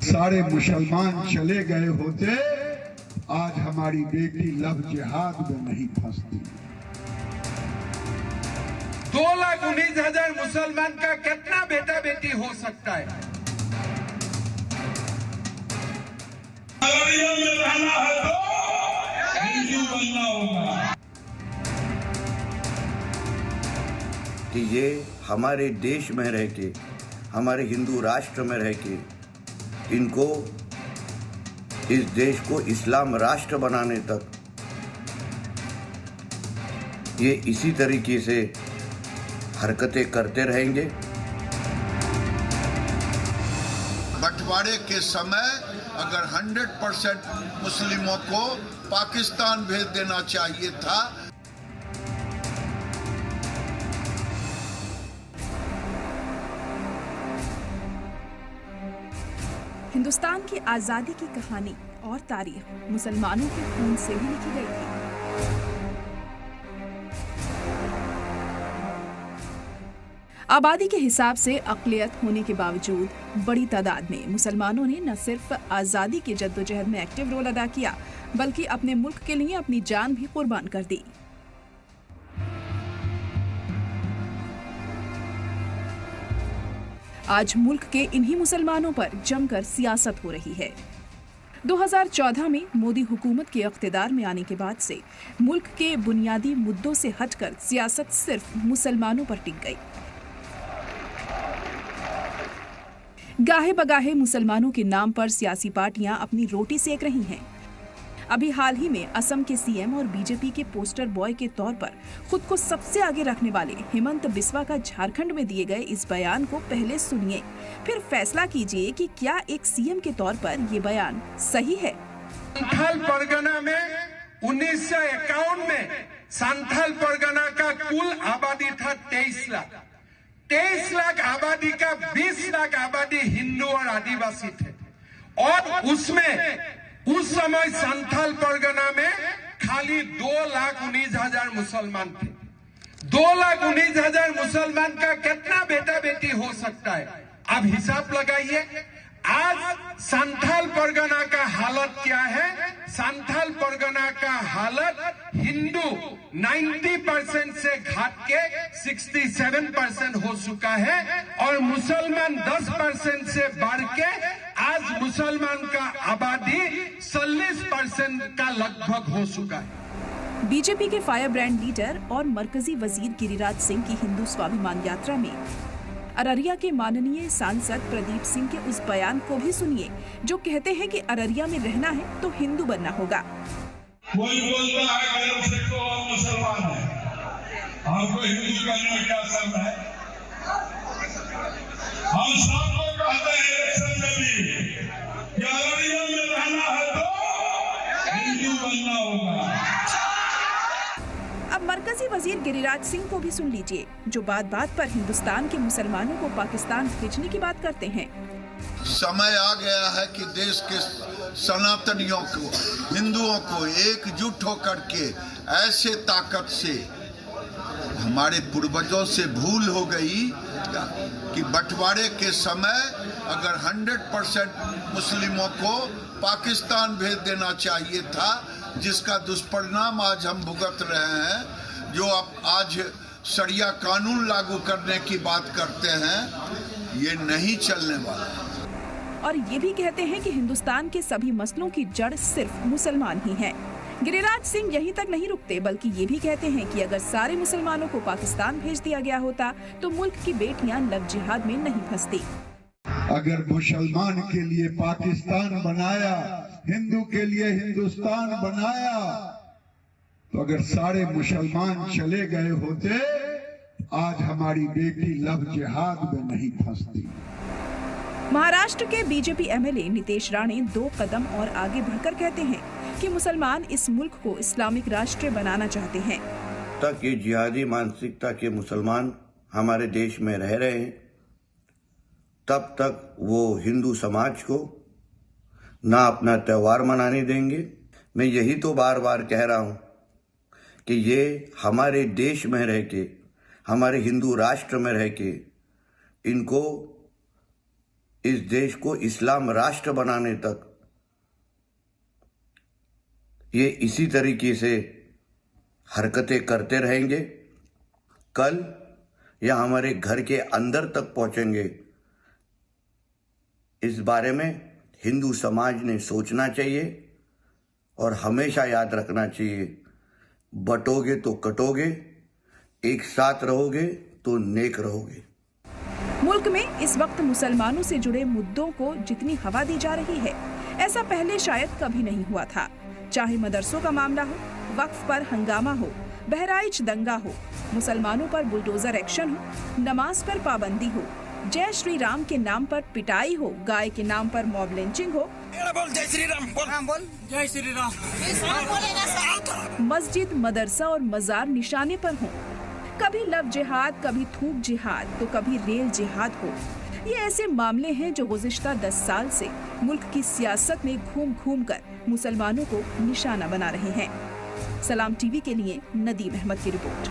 सारे मुसलमान चले गए होते, आज हमारी बेटी लव जिहाद में नहीं फंसती। 2,19,000 मुसलमान का कितना बेटा बेटी हो सकता है? अररिया में रहना है तो हिंदू बनना होगा। कि ये हमारे देश में रह के, हमारे हिंदू राष्ट्र में रह के, इनको इस देश को इस्लाम राष्ट्र बनाने तक ये इसी तरीके से हरकतें करते रहेंगे। बंटवारे के समय अगर 100% मुस्लिमों को पाकिस्तान भेज देना चाहिए था। हिंदुस्तान की आजादी की कहानी और तारीख मुसलमानों के खून से ही लिखी गई थी। आबादी के हिसाब से अक़लियत होने के बावजूद बड़ी तादाद में मुसलमानों ने न सिर्फ आजादी की जद्दोजहद में एक्टिव रोल अदा किया, बल्कि अपने मुल्क के लिए अपनी जान भी कुर्बान कर दी। आज मुल्क के इन्हीं मुसलमानों पर जमकर सियासत हो रही है। 2014 में मोदी हुकूमत के इख्तिदार में आने के बाद से मुल्क के बुनियादी मुद्दों से हटकर सियासत सिर्फ मुसलमानों पर टिक गई। गाहे बगाहे मुसलमानों के नाम पर सियासी पार्टियां अपनी रोटी सेक रही हैं। अभी हाल ही में असम के सीएम और बीजेपी के पोस्टर बॉय के तौर पर खुद को सबसे आगे रखने वाले हेमंत बिस्वा का झारखंड में दिए गए इस बयान को पहले सुनिए, फिर फैसला कीजिए कि क्या एक सीएम के तौर पर ये बयान सही है। संथाल परगना में 1951 में संथाल परगना का कुल आबादी था 23 लाख। 23 लाख आबादी का 20 लाख आबादी हिंदू और आदिवासी थे, और उसमें उस समय संथाल परगना में खाली 2,19,000 मुसलमान थे। 2,19,000 मुसलमान का कितना बेटा बेटी हो सकता है? अब हिसाब लगाइए। आज संथाल परगना का हालत क्या है? संथाल परगना का हालत हिंदू 90% से घट के 67% हो चुका है, और मुसलमान 10% से बढ़ के आज मुसलमान का आबादी 40% का लगभग हो चुका है। बीजेपी के फायर ब्रांड लीडर और मरकजी वजीर गिरिराज सिंह की हिंदू स्वाभिमान यात्रा में अररिया के माननीय सांसद प्रदीप सिंह के उस बयान को भी सुनिए, जो कहते हैं कि अररिया में रहना है तो हिंदू बनना होगा। कोई बोलता है गर्व से तो हम मुसलमान हैं, हमको हिंदू बनने में क्या शर्म है? हम सबको कहते हैं इलेक्शन में भी कि अररिया में रहना है तो हिंदू बनना होगा। अब मरकजी वजीर गिरिराज सिंह को भी सुन लीजिए, जो बात बात पर हिंदुस्तान के मुसलमानों को पाकिस्तान भेजने की बात करते हैं। समय आ गया है कि देश के सनातनियों को, हिंदुओं को एकजुट होकर के ऐसे ताकत से, हमारे पूर्वजों से भूल हो गई कि बंटवारे के समय अगर 100% मुस्लिमों को पाकिस्तान भेज देना चाहिए था, जिसका दुष्परिणाम आज हम भुगत रहे हैं। जो आप आज शरिया कानून लागू करने की बात करते हैं, ये नहीं चलने वाला। और ये भी कहते हैं कि हिंदुस्तान के सभी मसलों की जड़ सिर्फ मुसलमान ही हैं। गिरिराज सिंह यहीं तक नहीं रुकते, बल्कि ये भी कहते हैं कि अगर सारे मुसलमानों को पाकिस्तान भेज दिया गया होता तो मुल्क की बेटियां लव जिहाद में नहीं फंसती। अगर मुसलमान के लिए पाकिस्तान बनाया, हिंदू के लिए हिंदुस्तान बनाया, तो अगर सारे मुसलमान चले गए होते, आज हमारी बेटी लव जिहाद में नहीं फंसती। महाराष्ट्र के बीजेपी एमएलए नितेश राणे 2 कदम और आगे बढ़कर कहते हैं कि मुसलमान इस मुल्क को इस्लामिक राष्ट्र बनाना चाहते हैं। तक ये जिहादी मानसिकता के मुसलमान हमारे देश में रह रहे हैं, तब तक वो हिंदू समाज को ना अपना त्योहार मनाने देंगे। मैं यही तो बार बार कह रहा हूँ कि ये हमारे देश में रह के, हमारे हिंदू राष्ट्र में रह के, इनको इस देश को इस्लाम राष्ट्र बनाने तक ये इसी तरीके से हरकतें करते रहेंगे। कल या हमारे घर के अंदर तक पहुंचेंगे। इस बारे में हिंदू समाज ने सोचना चाहिए और हमेशा याद रखना चाहिए, बटोगे तो कटोगे, एक साथ रहोगे तो नेक रहोगे। मुल्क में इस वक्त मुसलमानों से जुड़े मुद्दों को जितनी हवा दी जा रही है, ऐसा पहले शायद कभी नहीं हुआ था। चाहे मदरसों का मामला हो, वक्फ पर हंगामा हो, बहराइच दंगा हो, मुसलमानों पर बुलडोजर एक्शन हो, नमाज पर पाबंदी हो, जय श्री राम के नाम पर पिटाई हो, गाय के नाम पर मॉब लिंचिंग हो, जय श्री राम बोल, जय श्री राम, मस्जिद, मदरसा और मजार निशाने पर हो, कभी लव जिहाद, कभी थूक जिहाद, तो कभी रेल जिहाद हो। ये ऐसे मामले हैं जो गुज़िश्ता 10 साल से मुल्क की सियासत में घूम घूम कर मुसलमानों को निशाना बना रहे हैं। सलाम टीवी के लिए नदीम अहमद की रिपोर्ट।